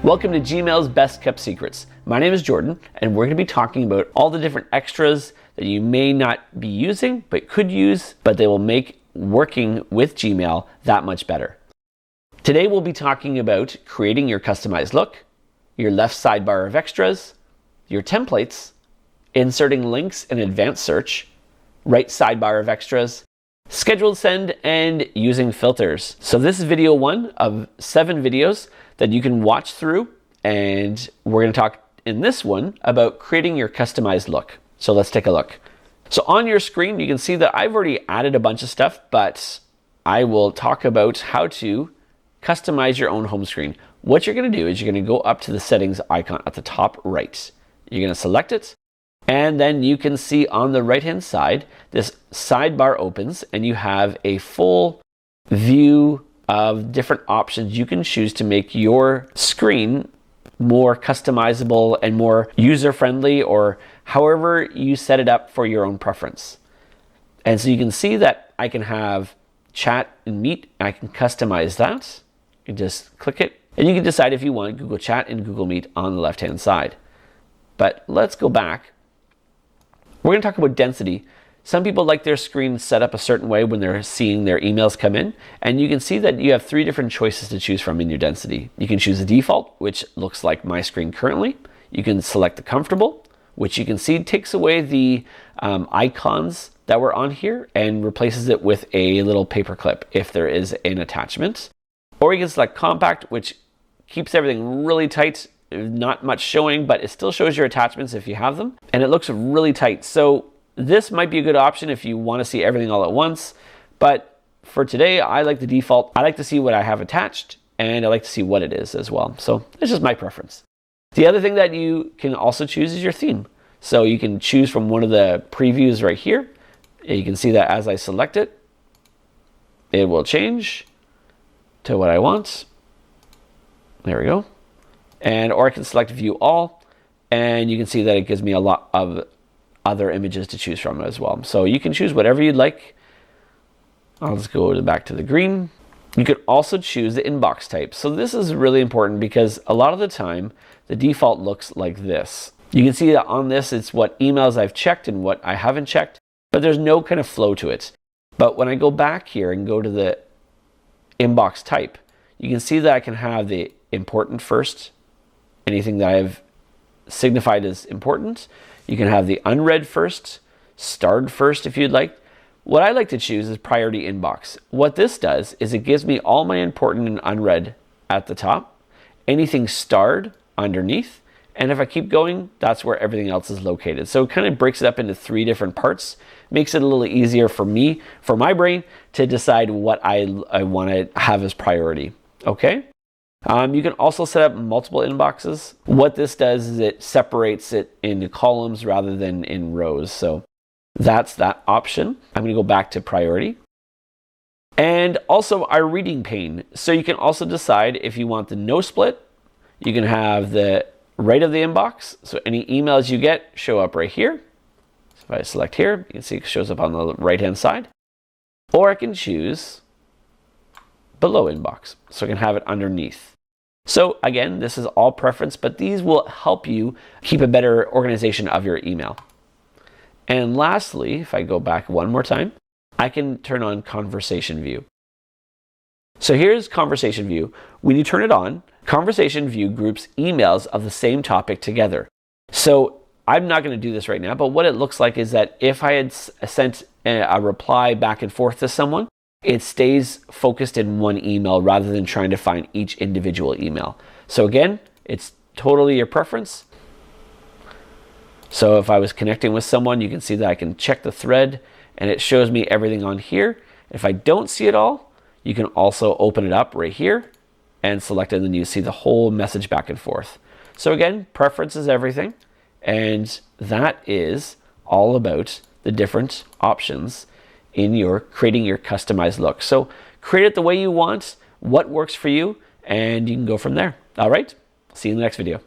Welcome to Gmail's Best Kept Secrets. My name is Jordan, and we're going to be talking about all the different extras that you may not be using, but could use, but they will make working with Gmail that much better. Today we'll be talking about creating your customized look, your left sidebar of extras, your templates, inserting links in advanced search, right sidebar of extras, scheduled send, and using filters. So this is video 1 of 7 videos that you can watch through, and we're going to talk in this one about creating your customized look. So let's take a look. So on your screen you can see that I've already added a bunch of stuff, but I will talk about how to customize your own home screen. What you're going to do is you're going to go up to the settings icon at the top right. You're going to select it, and then you can see on the right hand side this sidebar opens, and you have a full view of different options you can choose to make your screen more customizable and more user-friendly, or however you set it up for your own preference. And so you can see that I can have chat and meet, and I can customize that. You just click it, and you can decide if you want Google Chat and Google Meet on the left-hand side. But let's go back. We're going to talk about density. Some people like their screen set up a certain way when they're seeing their emails come in, and you can see that you have 3 different choices to choose from in your density. You can choose the default, which looks like my screen currently. You can select the comfortable, which you can see takes away the icons that were on here and replaces it with a little paperclip if there is an attachment. Or you can select compact, which keeps everything really tight, not much showing, but it still shows your attachments if you have them, and it looks really tight. So this might be a good option if you want to see everything all at once, but for today, I like the default. I like to see what I have attached, and I like to see what it is as well. So it's just my preference. The other thing that you can also choose is your theme. So you can choose from one of the previews right here. You can see that as I select it, it will change to what I want. There we go. Or I can select view all, and you can see that it gives me a lot of other images to choose from as well. So you can choose whatever you'd like. I'll just go back to the green. You could also choose the inbox type. So this is really important because a lot of the time the default looks like this. You can see that on this it's what emails I've checked and what I haven't checked, but there's no kind of flow to it. But when I go back here and go to the inbox type, you can see that I can have the important first, anything that I've signified as important. You can have the unread first, starred first if you'd like. What I like to choose is priority inbox. What this does is it gives me all my important and unread at the top, anything starred underneath, and if I keep going, that's where everything else is located. So it kind of breaks it up into 3 different parts, makes it a little easier for me, for my brain, to decide what I want to have as priority. Okay? You can also set up multiple inboxes. What this does is it separates it into columns rather than in rows. So that's that option. I'm going to go back to priority. And also our reading pane. So you can also decide if you want the no split. You can have the right of the inbox. So any emails you get show up right here. So if I select here, you can see it shows up on the right hand side. Or I can choose below inbox. So I can have it underneath. So again, this is all preference, but these will help you keep a better organization of your email. And lastly, if I go back one more time, I can turn on conversation view. So here's conversation view. When you turn it on, conversation view groups emails of the same topic together. So I'm not going to do this right now, but what it looks like is that if I had sent a reply back and forth to someone, it stays focused in one email rather than trying to find each individual email. So again, it's totally your preference. So if I was connecting with someone, you can see that I can check the thread and it shows me everything on here. If I don't see it all, you can also open it up right here and select it, and then you see the whole message back and forth. So again, preference is everything, and that is all about the different options in your creating your customized look. So create it the way you want, what works for you, and you can go from there. All right, see you in the next video.